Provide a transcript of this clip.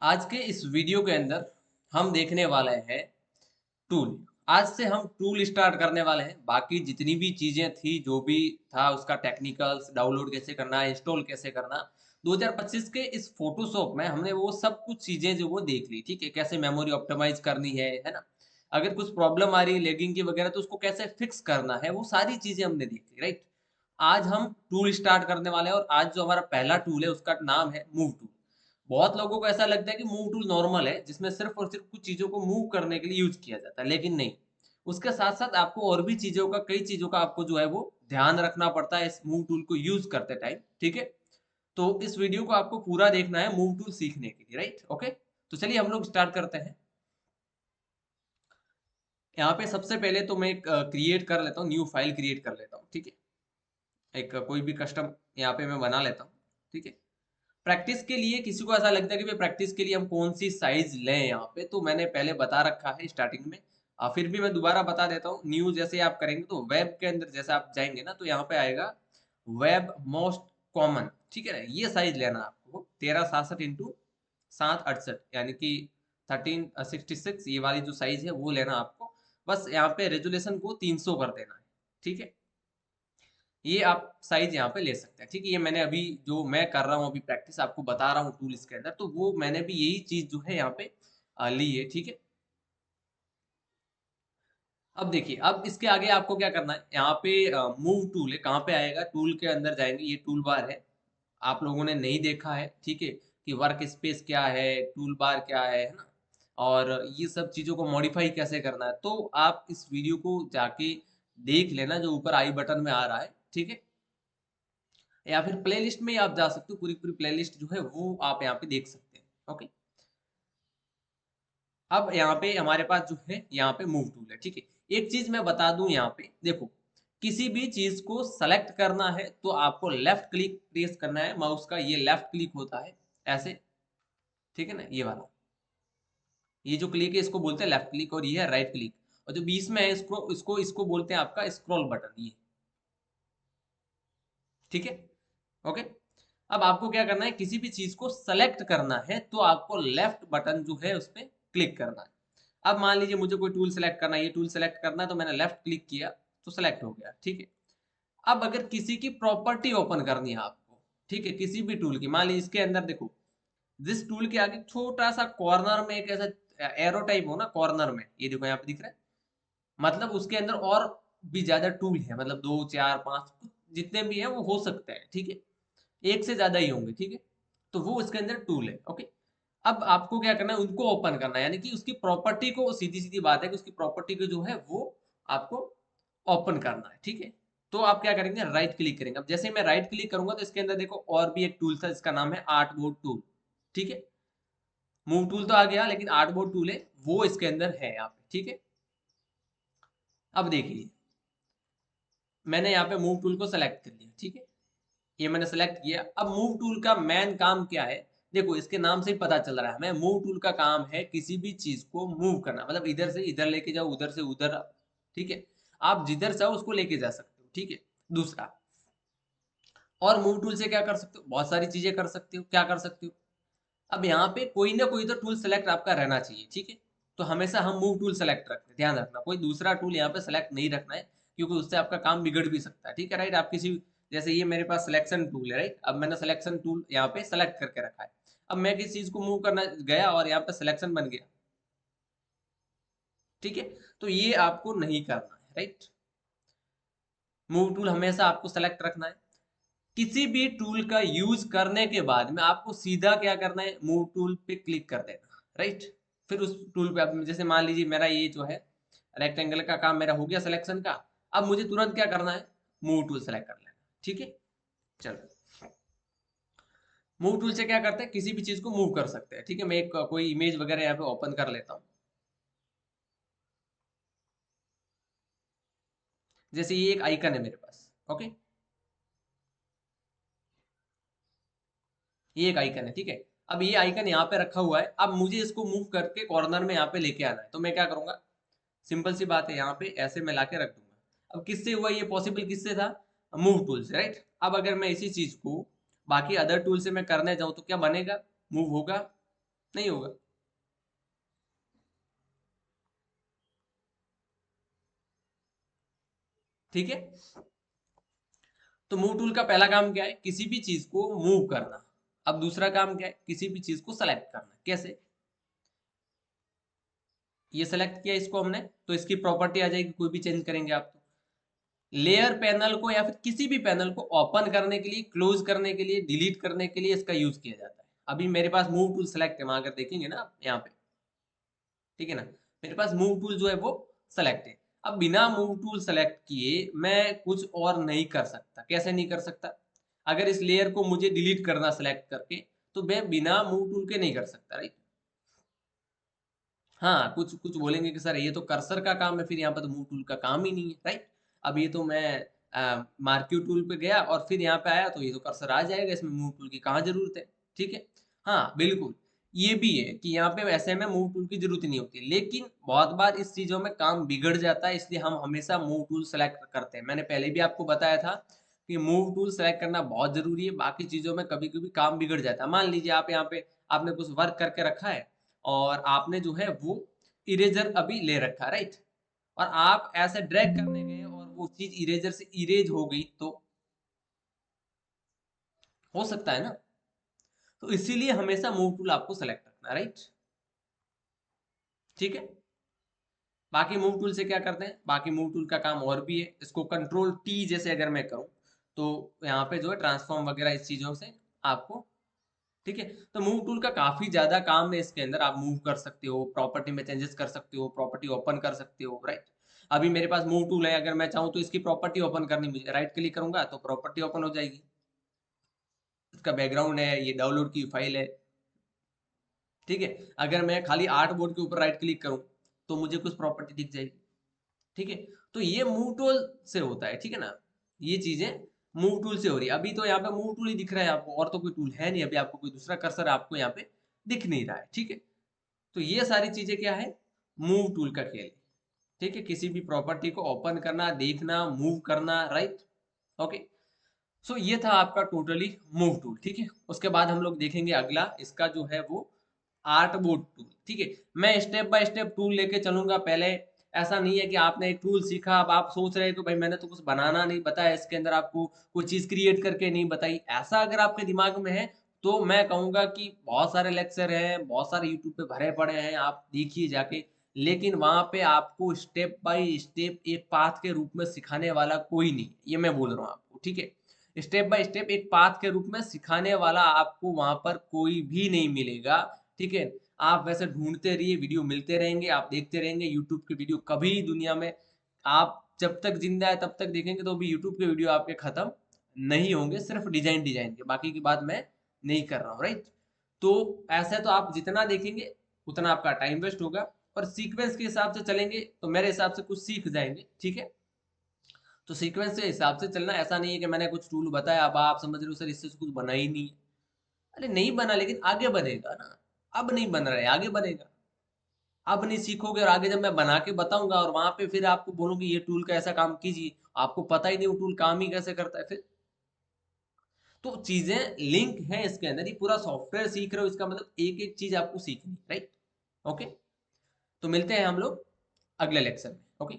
आज के इस वीडियो के अंदर हम देखने वाले हैं टूल। आज से हम टूल स्टार्ट करने वाले हैं। बाकी जितनी भी चीजें थी, जो भी था उसका टेक्निकल्स, डाउनलोड कैसे करना है, इंस्टॉल कैसे करना, 2025 के इस फोटोशॉप में हमने वो सब कुछ चीजें जो वो देख ली। ठीक है, कैसे मेमोरी ऑप्टिमाइज करनी है ना। अगर कुछ प्रॉब्लम आ रही है लैगिंग की वगैरह, तो उसको कैसे फिक्स करना है, वो सारी चीजें हमने देख ली। राइट, आज हम टूल स्टार्ट करने वाले हैं और आज जो हमारा पहला टूल है उसका नाम है मूव टूल। बहुत लोगों को ऐसा लगता है कि मूव टूल नॉर्मल है, जिसमें सिर्फ और सिर्फ कुछ चीज़ों को मूव करने के लिए यूज़ किया जाता है, लेकिन नहीं। उसके साथ-साथ आपको और भी चीज़ों का, कई चीज़ों का आपको जो है वो ध्यान रखना पड़ता है इस मूव टूल को यूज़ करते टाइम, ठीक है? तो इस वीडियो को आपको पूरा देखना है मूव टूल सीखने के लिए, राइट? ओके? तो चलिए हम लोग स्टार्ट करते हैं। यहाँ पे सबसे पहले तो मैं एक क्रिएट कर लेता हूँ, न्यू फाइल क्रिएट कर लेता हूँ, ठीक है? एक कोई भी कस्टम यहाँ पे मैं बना लेता हूँ, ठीक है? प्रैक्टिस के लिए किसी को ऐसा लगता है कि भाई प्रैक्टिस के लिए हम कौन सी साइज लें, यहाँ पे तो मैंने पहले बता रखा है स्टार्टिंग में। फिर भी मैं दोबारा बता देता हूँ। न्यू जैसे आप करेंगे तो वेब के अंदर जैसे आप जाएंगे ना, तो यहाँ पे आएगा वेब मोस्ट कॉमन, ठीक है ना। ये साइज लेना आपको 1367 इंटू 768, यानी कि 1366, ये वाली जो साइज है वो लेना आपको। बस यहाँ पे रेजुलेशन को 300 कर देना है, ठीक है। ये आप साइज यहाँ पे ले सकते हैं, ठीक है। ये मैंने अभी जो मैं कर रहा हूँ, अभी प्रैक्टिस आपको बता रहा हूँ टूल्स के अंदर, तो वो मैंने भी यही चीज जो है यहाँ पे ली है, ठीक है। अब देखिए, अब इसके आगे आपको क्या करना है, यहाँ पे मूव टूल है, कहाँ पे आएगा, टूल के अंदर जाएंगे, ये टूल बार है। आप लोगों ने नहीं देखा है, ठीक है, कि वर्क स्पेस क्या है, टूल बार क्या है ना, और ये सब चीजों को मॉडिफाई कैसे करना है, तो आप इस वीडियो को जाके देख लेना, जो ऊपर आई बटन में आ रहा है, ठीक है। या फिर प्लेलिस्ट में आप जा सकते हो, पूरी पूरी प्लेलिस्ट जो है वो आप यहाँ पे देख सकते हैं। ओके, अब यहाँ पे हमारे पास जो है यहाँ पे मूव टूल है, ठीक है। एक चीज मैं बता दूं, यहाँ पे देखो, किसी भी चीज को सेलेक्ट करना है तो आपको लेफ्ट क्लिक प्रेस करना है, माउस का ये लेफ्ट क्लिक होता है ऐसे, ठीक है ना, ये वाला। ये जो क्लिक है इसको बोलते हैं लेफ्ट क्लिक, और ये है राइट क्लिक। और जो बीच में है इसको इसको इसको बोलते हैं आपका स्क्रॉल बटन, ये, ठीक है। ओके, अब आपको क्या करना है, किसी भी चीज को सेलेक्ट करना है तो आपको लेफ्ट बटन जो है उस पर क्लिक करना है। अब मान लीजिए मुझे कोई टूल सेलेक्ट करना है, ये टूल सेलेक्ट करना है, तो मैंने लेफ्ट क्लिक किया तो सेलेक्ट हो गया, ठीक है। अब अगर किसी की प्रॉपर्टी ओपन करनी है आपको, ठीक है, किसी भी टूल की, मान लीजिए इसके अंदर देखो, जिस टूल के आगे छोटा सा कॉर्नर में एक ऐसा एरो टाइप हो ना, कॉर्नर में ये देखो यहाँ पे दिख रहा है, मतलब उसके अंदर और भी ज्यादा टूल है, मतलब 2 4 5 जितने भी हैं वो हो सकते हैं, ठीक है। एक से ज्यादा ही होंगे, ठीक है। तो वो इसके अंदर टूल है, ओके। अब आपको क्या करना है, उनको ओपन करना है, यानी कि उसकी प्रॉपर्टी को, सीधी सीधी बात है कि उसकी प्रॉपर्टी को जो है वो आपको ओपन करना है, ठीक है। तो आप क्या करेंगे, राइट क्लिक करेंगे। अब जैसे मैं राइट क्लिक करूंगा तो इसके अंदर देखो और भी एक टूल था जिसका नाम है आर्ट बोर्ड टूल, ठीक है। मूव टूल तो आ गया, लेकिन आर्ट बोर्ड टूल है वो इसके अंदर है यहाँ पे, ठीक है। अब देखिए, मैंने यहाँ पे मूव टूल को सेलेक्ट कर लिया, ठीक है। ये मैंने सेलेक्ट किया। अब मूव टूल का मेन काम क्या है, देखो इसके नाम से ही पता चल रहा है हमें, मूव टूल का काम है किसी भी चीज को मूव करना, मतलब इधर से इधर लेके जाओ, उधर से उधर, ठीक है। आप जिधर चाहो उसको लेके जा सकते हो, ठीक है। दूसरा, और मूव टूल से क्या कर सकते हो, बहुत सारी चीजें कर सकते हो। क्या कर सकते हो, अब यहाँ पे कोई ना कोई तो टूल सेलेक्ट आपका रहना चाहिए, ठीक है। तो हमेशा हम मूव टूल सेलेक्ट रखते हैं, ध्यान रखना कोई दूसरा टूल यहाँ पे सेलेक्ट नहीं रखना है, क्योंकि उससे आपका काम बिगड़ भी सकता है, ठीक है। राइट, आप किसी, जैसे ये मेरे पास सिलेक्शन टूल है, राइट, अब मैंने सिलेक्शन टूल यहाँ पे सेलेक्ट करके रखा है। अब मैं किसी चीज को मूव करना गया और यहाँ पे सिलेक्शन बन गया, ठीक है। तो ये आपको नहीं करना है, राइट। मूव टूल हमेशा आपको सेलेक्ट रखना है। किसी भी टूल का यूज करने के बाद में आपको सीधा क्या करना है, मूव टूल पे क्लिक कर देना, राइट। फिर उस टूल पे आप, जैसे मान लीजिए मेरा ये जो है रेक्टेंगल का काम मेरा हो गया सिलेक्शन का, अब मुझे तुरंत क्या करना है, मूव टूल सेलेक्ट कर लेना, ठीक है। चलो, मूव टूल से क्या करते हैं, किसी भी चीज को मूव कर सकते हैं, ठीक है। मैं एक कोई इमेज वगैरह यहाँ पे ओपन कर लेता हूँ। जैसे ये एक आइकन है मेरे पास, ओके, ये एक आइकन है, ठीक है। अब ये आइकन यहाँ पे रखा हुआ है, अब मुझे इसको मूव करके कॉर्नर में यहाँ पे लेके आना है, तो मैं क्या करूंगा, सिंपल सी बात है, यहाँ पे ऐसे मैं लाके रख दूंगा। अब किससे हुआ ये पॉसिबल, किससे था, मूव टूल से, राइट। अब अगर मैं इसी चीज को बाकी अदर टूल से मैं करने जाऊं तो क्या बनेगा, मूव होगा, नहीं होगा। ठीक है, तो मूव टूल का पहला काम क्या है, किसी भी चीज को मूव करना। अब दूसरा काम क्या है, किसी भी चीज को सेलेक्ट करना। कैसे, ये सेलेक्ट किया इसको हमने, तो इसकी प्रॉपर्टी आ जाएगी, कोई भी चेंज करेंगे आप तो। लेयर पैनल को या फिर किसी भी पैनल को ओपन करने के लिए, क्लोज करने के लिए, डिलीट करने के लिए इसका यूज किया जाता है। अभी मेरे पास मूव टूल सेलेक्ट है, वहां अगर देखेंगे ना आप यहाँ पे, ठीक है ना, मेरे पास मूव टूल जो है वो सेलेक्ट है। अब बिना मूव टूल सेलेक्ट किए मैं कुछ और नहीं कर सकता। कैसे नहीं कर सकता, अगर इस लेयर को मुझे डिलीट करना सेलेक्ट करके, तो मैं बिना मूव टूल के नहीं कर सकता, राइट। हाँ, कुछ कुछ बोलेंगे कि सर ये तो कर्सर का काम है, फिर यहाँ पे तो मूव टूल का काम ही नहीं है, राइट। अब ये तो मैं मार्क्यू टूल पे गया और फिर यहाँ पे आया, तो ये तो कर्सर आ जाएगा, इसमें मूव टूल की कहाँ जरूरत है। ठीक है, हाँ बिल्कुल, ये भी है कि यहाँ पे ऐसे में मूव टूल की जरूरत ही नहीं होती, लेकिन बहुत बार इस चीजों में काम बिगड़ जाता है, इसलिए हम हमेशा मूव टूल सेलेक्ट करते हैं। मैंने पहले भी आपको बताया था कि मूव टूल सेलेक्ट करना बहुत जरूरी है, बाकी चीजों में कभी कभी काम बिगड़ जाता है। मान लीजिए आप यहाँ पे आपने कुछ वर्क करके रखा है, और आपने जो है वो इरेजर अभी ले रखा, राइट, और आप ऐसे ड्रैग करने गए और वो चीज इरेजर से इरेज हो गई, तो हो सकता है ना। तो इसीलिए हमेशा मूव टूल आपको सेलेक्ट रखना, राइट। ठीक है, बाकी मूव टूल से क्या करते हैं, बाकी मूव टूल का काम और भी है। इसको कंट्रोल टी जैसे अगर मैं करूं, तो यहाँ पे जो है ट्रांसफॉर्म वगैरह इस चीजों से आपको, ठीक है। तो मूव टूल का काफी ज्यादा काम है इसके अंदर, आप मूव कर सकते हो, प्रॉपर्टी में चेंजेस कर सकते हो, प्रॉपर्टी ओपन कर सकते हो, राइट। अभी मेरे पास मूव टूल है, अगर मैं चाहूँ तो इसकी प्रॉपर्टी ओपन करनी, मुझे राइट क्लिक करूंगा तो प्रॉपर्टी ओपन हो जाएगी। इसका बैकग्राउंड है, ये डाउनलोड की फाइल है, ठीक है। अगर मैं खाली आर्ट बोर्ड के ऊपर राइट क्लिक करूँ तो मुझे कुछ प्रॉपर्टी दिख जाएगी, ठीक है। तो ये मूव टूल से होता है, ठीक है ना, ये चीजें मूव टूल से हो रही है। अभी तो यहाँ पे मूव टूल ही दिख रहा है आपको, और तो कोई टूल है नहीं, अभी आपको कोई दूसरा कर्सर आपको यहाँ पे दिख नहीं रहा है, ठीक है। तो ये सारी चीजें क्या है, मूव टूल का खेल है, ठीक है। किसी भी प्रॉपर्टी को ओपन करना, देखना, मूव करना, राइट। ओके, सो ये था आपका टोटली मूव टूल, ठीक है। उसके बाद हम लोग देखेंगे अगला, इसका जो है वो आर्ट बोर्ड टूल, ठीक है। मैं स्टेप बाय स्टेप टूल लेके चलूंगा। पहले ऐसा नहीं है कि आपने एक टूल सीखा, अब आप सोच रहे हो कि भाई मैंने तो कुछ बनाना नहीं बताया इसके अंदर, आपको कोई चीज क्रिएट करके नहीं बताई, ऐसा अगर आपके दिमाग में है, तो मैं कहूंगा कि बहुत सारे लेक्चर हैं, बहुत सारे यूट्यूब पे भरे पड़े हैं, आप देखिए जाके, लेकिन वहां पे आपको स्टेप बाय स्टेप एक पाथ के रूप में सिखाने वाला कोई नहीं, ये मैं बोल रहा हूँ आपको, ठीक है। स्टेप बाय स्टेप एक पाथ के रूप में सिखाने वाला आपको वहां पर कोई भी नहीं मिलेगा, ठीक है। आप वैसे ढूंढते रहिए, वीडियो मिलते रहेंगे, आप देखते रहेंगे यूट्यूब के वीडियो। कभी दुनिया में आप जब तक जिंदा है तब तक देखेंगे तो भी यूट्यूब के वीडियो आपके खत्म नहीं होंगे, सिर्फ डिजाइन डिजाइन के, बाकी की बात मैं नहीं कर रहा हूँ, राइट। तो ऐसे तो आप जितना देखेंगे उतना आपका टाइम वेस्ट होगा, और सीक्वेंस के हिसाब से चलेंगे तो मेरे हिसाब से कुछ सीख जाएंगे, ठीक है। तो सीक्वेंस के हिसाब से चलना, ऐसा नहीं है कि मैंने कुछ टूल बताया अब आप समझ रहे हो सर इससे कुछ बना ही नहीं है। अरे नहीं बना, लेकिन आगे बनेगा ना। अब नहीं बन रहा है, आगे बनेगा। अब नहीं सीखोगे, और आगे जब मैं बना के बताऊंगा और वहां पे फिर आपको बोलूंगी ये टूल का ऐसा काम कीजिए, आपको पता ही नहीं वो टूल काम ही कैसे करता है फिर। तो चीजें लिंक है इसके अंदर, ये पूरा सॉफ्टवेयर सीख रहे हो इसका मतलब एक एक चीज आपको सीखनी, राइट। ओके, तो मिलते हैं हम लोग अगले लेक्चर में। ओके।